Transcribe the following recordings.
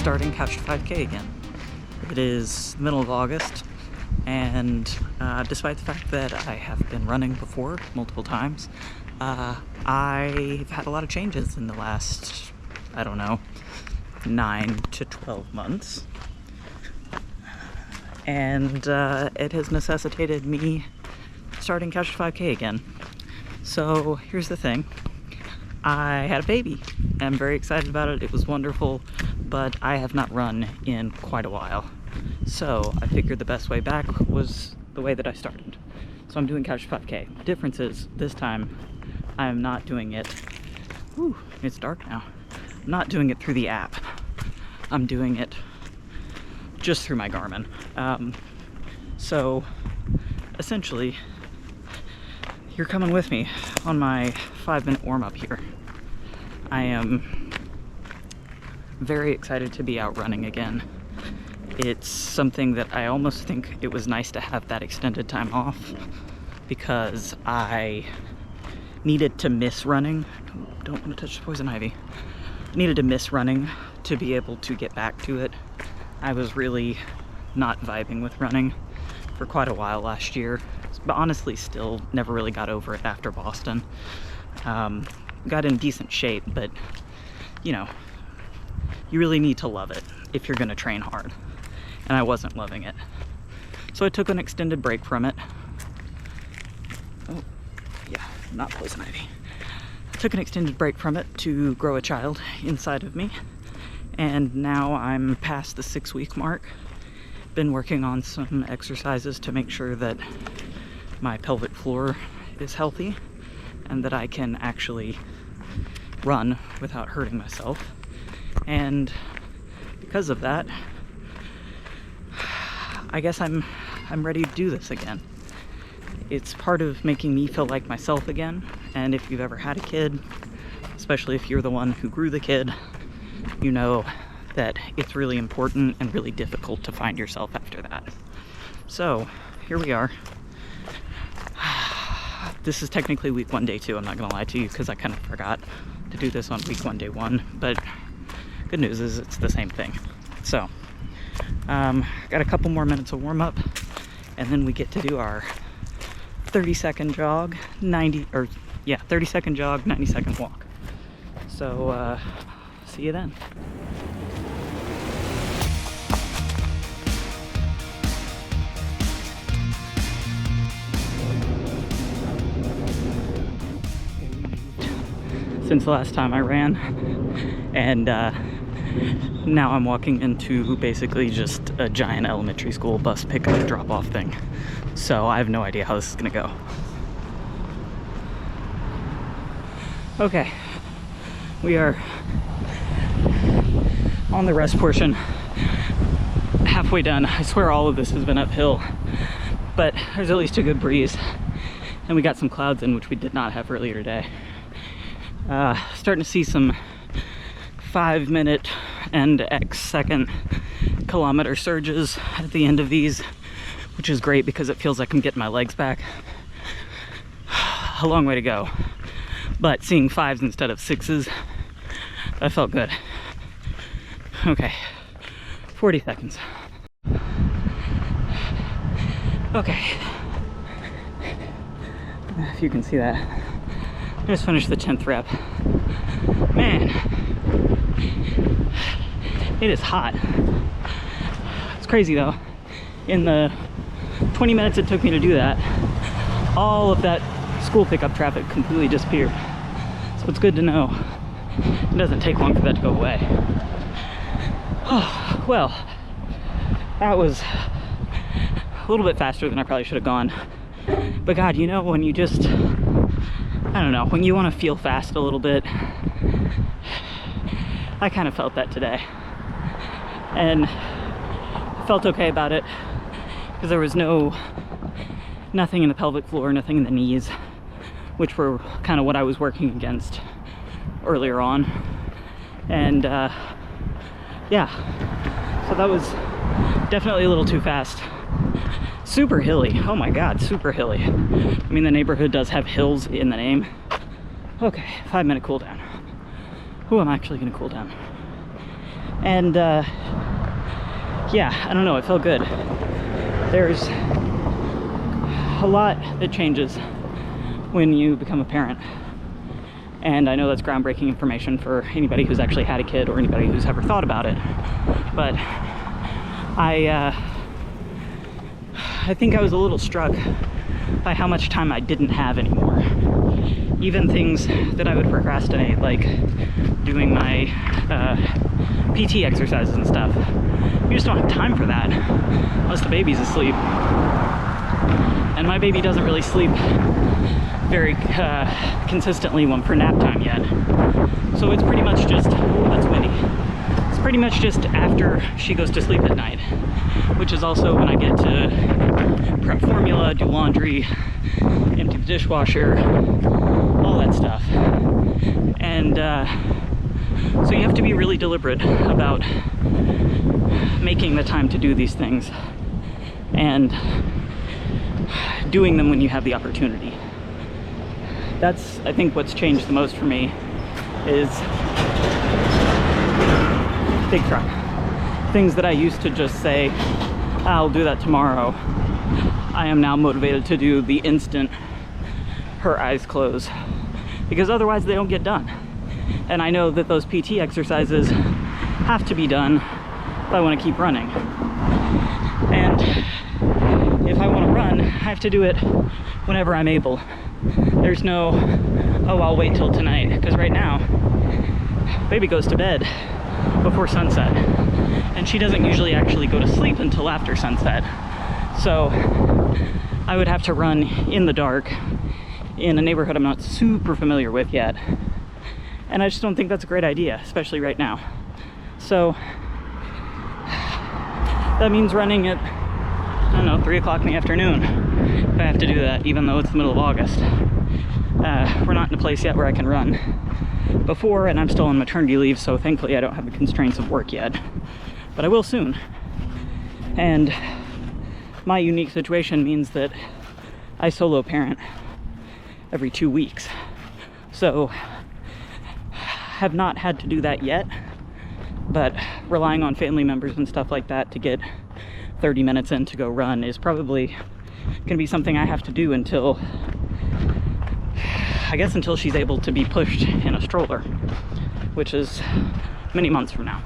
starting Couch to 5K again. It is the middle of August, and despite the fact that I have been running before multiple times, I've had a lot of changes in the last, 9 to 12 months. And it has necessitated me starting Couch to 5K again. So here's the thing. I had a baby. I'm very excited about it. It was wonderful, but I have not run in quite a while. So I figured the best way back was the way that I started. So I'm doing Couch to 5K. The difference is this time I'm not doing it, it's dark now. I'm not doing it through the app. I'm doing it just through my Garmin. So essentially, you're coming with me on my 5-minute warm-up here. I am very excited to be out running again. It's something that I almost think it was nice to have that extended time off, because I needed to miss running. Don't want to touch the poison ivy. I needed to miss running to be able to get back to it. I was really not vibing with running for quite a while last year, but honestly still never really got over it after Boston. Got in decent shape, but you really need to love it if you're gonna train hard, and I wasn't loving it. So I took an extended break from it. Oh yeah, not poison ivy. I took an extended break from it to grow a child inside of me, and now I'm past the 6-week mark. Been working on some exercises to make sure that my pelvic floor is healthy and that I can actually run without hurting myself. And because of that, I guess I'm ready to do this again. It's part of making me feel like myself again. And if you've ever had a kid, especially if you're the one who grew the kid, you know that it's really important and really difficult to find yourself after that. So here we are. This is technically week 1, day 2. I'm not gonna lie to you, because I kind of forgot to do this on week 1, day 1, but good news is it's the same thing. So got a couple more minutes of warm up, and then we get to do our 30-second jog, 30-second jog, 90-second walk. So see you then. Since the last time I ran, and now I'm walking into basically just a giant elementary school bus pickup drop-off thing. So I have no idea how this is gonna go. Okay, we are on the rest portion, halfway done. I swear all of this has been uphill, but there's at least a good breeze, and we got some clouds in, which we did not have earlier today. Starting to see some 5-minute and X-second kilometer surges at the end of these, which is great because it feels like I'm getting my legs back. A long way to go, but seeing 5s instead of 6s, that felt good. Okay, 40 seconds. Okay, if you can see that. I just finished the 10th rep. Man, it is hot. It's crazy though. In the 20 minutes it took me to do that, all of that school pickup traffic completely disappeared. So it's good to know it doesn't take long for that to go away. Oh, well, that was a little bit faster than I probably should have gone. But God, when you just, when you want to feel fast a little bit, I kind of felt that today. And I felt okay about it because there was nothing in the pelvic floor, nothing in the knees, which were kind of what I was working against earlier on. And yeah, so that was definitely a little too fast. Super hilly. Oh my God, super hilly. I mean, the neighborhood does have hills in the name. Okay, 5-minute cool down. Who am I actually gonna cool down? And yeah, I don't know, it felt good. There's a lot that changes when you become a parent. And I know that's groundbreaking information for anybody who's actually had a kid or anybody who's ever thought about it. But I think I was a little struck by how much time I didn't have anymore. Even things that I would procrastinate, like doing my PT exercises and stuff. You just don't have time for that unless the baby's asleep. And my baby doesn't really sleep very consistently for nap time yet. So it's pretty much just, oh, that's windy. It's pretty much just after she goes to sleep at night, which is also when I get to prep formula, do laundry, empty the dishwasher, all that stuff. And so you have to be really deliberate about making the time to do these things and doing them when you have the opportunity. That's, I think, what's changed the most for me is big truck. Things that I used to just say, I'll do that tomorrow. I am now motivated to do the instant her eyes close, because otherwise they don't get done. And I know that those PT exercises have to be done if I want to keep running. And if I want to run, I have to do it whenever I'm able. There's no, oh, I'll wait till tonight, because right now, baby goes to bed before sunset, and she doesn't usually actually go to sleep until after sunset. So I would have to run in the dark in a neighborhood I'm not super familiar with yet, and I just don't think that's a great idea, especially right now. So that means running at, I don't know, 3 o'clock in the afternoon if I have to do that, even though it's the middle of August. We're not in a place yet where I can run before, and I'm still on maternity leave, so thankfully I don't have the constraints of work yet, but I will soon. And my unique situation means that I solo parent every 2 weeks, so have not had to do that yet, but relying on family members and stuff like that to get 30 minutes in to go run is probably going to be something I have to do until, I guess, until she's able to be pushed in a stroller, which is many months from now.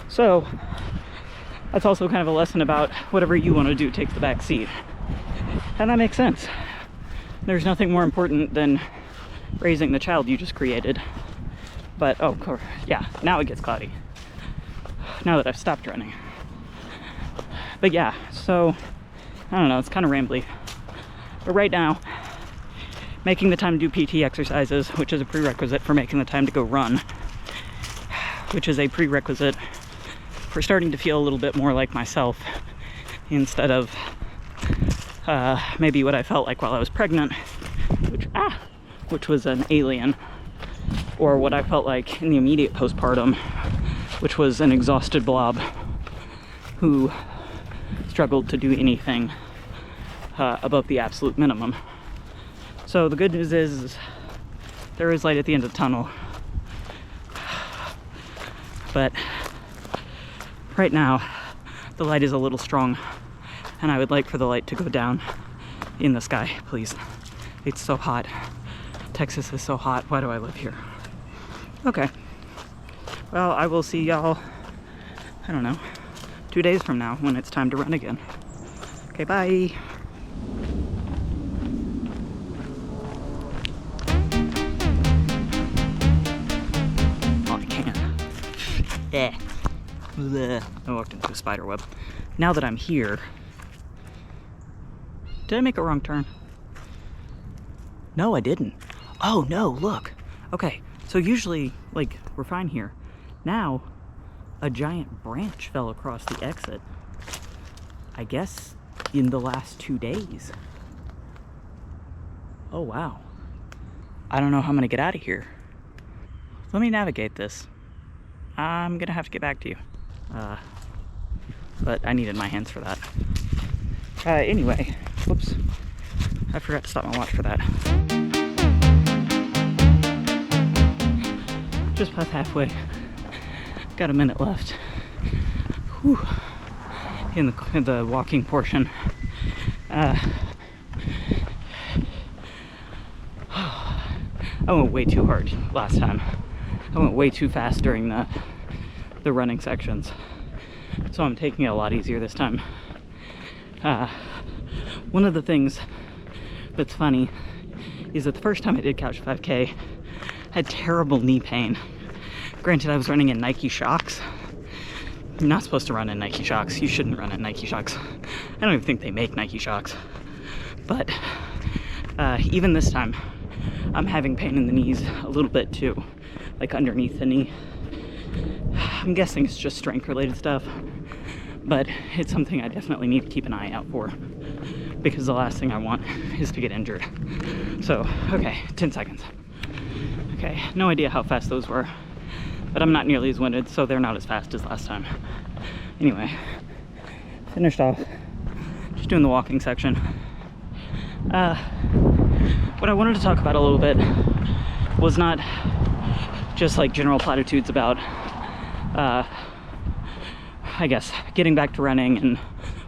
So that's also kind of a lesson about whatever you want to do takes the back seat. And that makes sense. There's nothing more important than raising the child you just created. But, oh, yeah, now it gets cloudy. Now that I've stopped running. But yeah, so, I don't know, it's kind of rambly. But right now, making the time to do PT exercises, which is a prerequisite for making the time to go run, which is a prerequisite for starting to feel a little bit more like myself instead of maybe what I felt like while I was pregnant, which was an alien, or what I felt like in the immediate postpartum, which was an exhausted blob who struggled to do anything above the absolute minimum. So the good news is there is light at the end of the tunnel. But right now, the light is a little strong, and I would like for the light to go down in the sky, please. It's so hot. Texas is so hot. Why do I live here? Okay. Well, I will see y'all, I don't know, 2 days from now when it's time to run again. Okay, bye. Oh, I can't. Blech. I walked into a spider web. Now that I'm here, did I make a wrong turn? No, I didn't. Oh no, look. Okay, so usually, like, we're fine here. Now, a giant branch fell across the exit. I guess in the last 2 days. Oh wow. I don't know how I'm gonna get out of here. Let me navigate this. I'm gonna have to get back to you. But I needed my hands for that. Anyway, whoops. I forgot to stop my watch for that. Just past halfway. Got a minute left. Whew. In the walking portion. I went way too hard last time. I went way too fast during the running sections. So I'm taking it a lot easier this time. One of the things that's funny is that the first time I did Couch 5K, I had terrible knee pain. Granted, I was running in Nike Shox. You're not supposed to run in Nike Shox. You shouldn't run in Nike Shox. I don't even think they make Nike Shox. But even this time, I'm having pain in the knees a little bit too, like underneath the knee. I'm guessing it's just strength related stuff, but it's something I definitely need to keep an eye out for, because the last thing I want is to get injured. So, okay, 10 seconds. Okay, no idea how fast those were, but I'm not nearly as winded, so they're not as fast as last time. Anyway, finished off, just doing the walking section. What I wanted to talk about a little bit was not just like general platitudes about, I guess, getting back to running and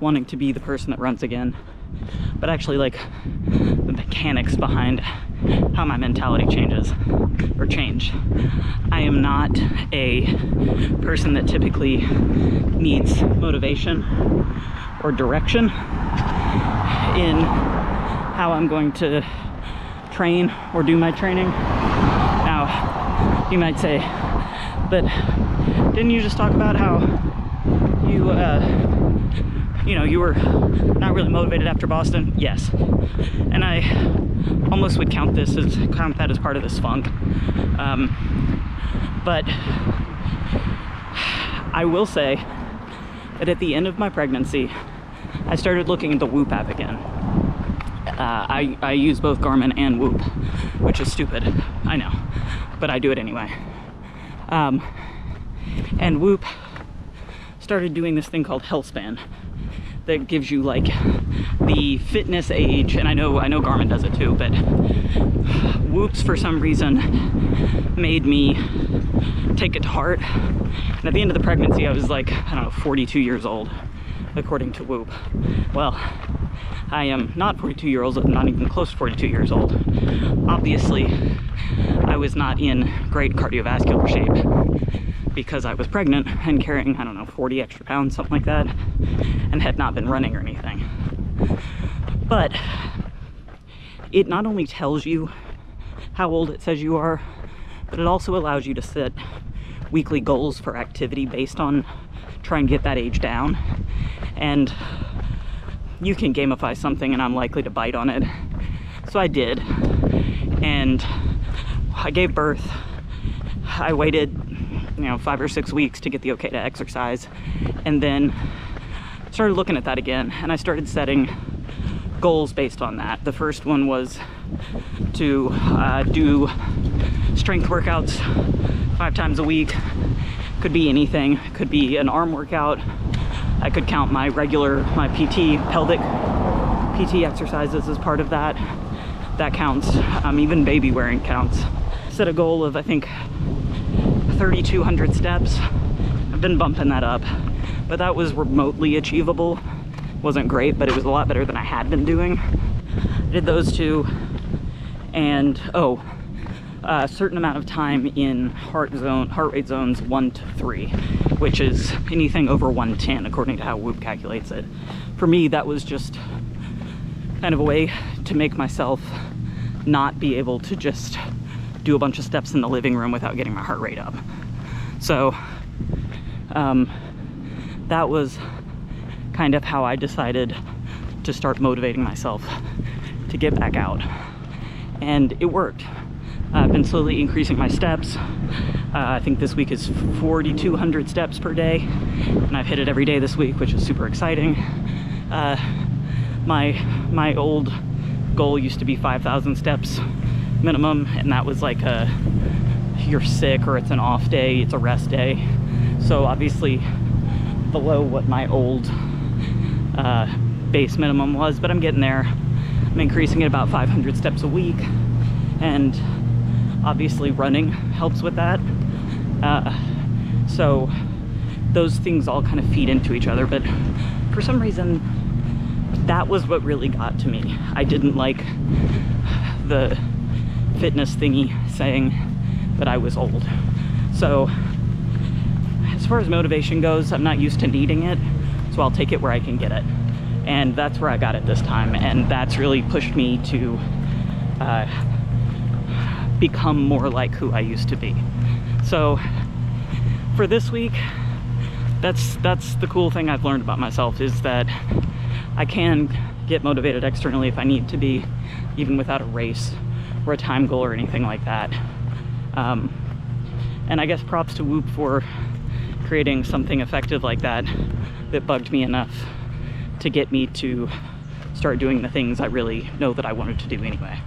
wanting to be the person that runs again, but actually like the mechanics behind how my mentality changes or changed. I am not a person that typically needs motivation or direction in how I'm going to train or do my training. Now, you might say, but didn't you just talk about how you were not really motivated after Boston? Yes. And I almost would count that as part of this funk. But I will say that at the end of my pregnancy, I started looking at the Whoop app again. I use both Garmin and Whoop, which is stupid, I know, but I do it anyway. And Whoop started doing this thing called Healthspan that gives you like the fitness age, and I know Garmin does it too, but Whoops for some reason made me take it to heart. And at the end of the pregnancy, I was like, I don't know, 42 years old, according to Whoop. Well, I am not 42 years old, not even close to 42 years old. Obviously, I was not in great cardiovascular shape because I was pregnant and carrying, I don't know, 40 extra pounds, something like that, and had not been running or anything. But it not only tells you how old it says you are, but it also allows you to set weekly goals for activity based on trying to get that age down. And you can gamify something and I'm likely to bite on it. So I did. And I gave birth. I waited, 5 or 6 weeks to get the okay to exercise. And then started looking at that again. And I started setting goals based on that. The first one was to do strength workouts 5 times a week. Could be anything. Could be an arm workout. I could count my PT, pelvic PT exercises as part of that. That counts. Even baby wearing counts. Set a goal of, I think, 3,200 steps. I've been bumping that up, but that was remotely achievable. Wasn't great, but it was a lot better than I had been doing. I did those two, and a certain amount of time in heart rate zones 1 to 3, which is anything over 110 according to how Whoop calculates it. For me, that was just kind of a way to make myself not be able to just do a bunch of steps in the living room without getting my heart rate up. So that was kind of how I decided to start motivating myself to get back out, and it worked. I've been slowly increasing my steps. I think this week is 4,200 steps per day, and I've hit it every day this week, which is super exciting. My old goal used to be 5,000 steps minimum, and that was like you're sick or it's an off day, it's a rest day. So obviously below what my old base minimum was, but I'm getting there. I'm increasing it about 500 steps a week, and obviously running helps with that. So those things all kind of feed into each other, but for some reason that was what really got to me. I didn't like the fitness thingy saying that I was old. So as far as motivation goes, I'm not used to needing it, so I'll take it where I can get it. And that's where I got it this time, and that's really pushed me to become more like who I used to be. So for this week, that's the cool thing I've learned about myself, is that I can get motivated externally if I need to be, even without a race or a time goal or anything like that. And I guess props to Whoop for creating something effective like that that bugged me enough to get me to start doing the things I really know that I wanted to do anyway.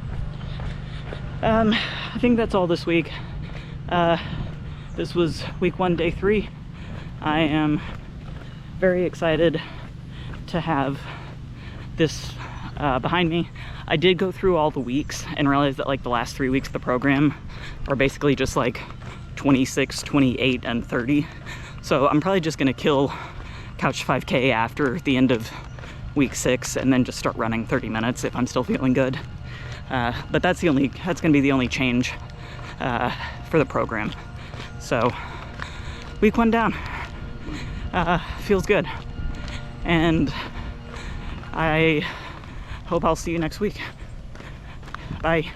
I think that's all this week. This was week 1, day 3. I am very excited to have this behind me. I did go through all the weeks and realized that like the last 3 weeks of the program are basically just like 26, 28, and 30. So I'm probably just gonna kill Couch 5K after the end of week 6 and then just start running 30 minutes if I'm still feeling good. But that's gonna be the only change for the program. So week 1 down. Feels good. And I hope I'll see you next week. Bye.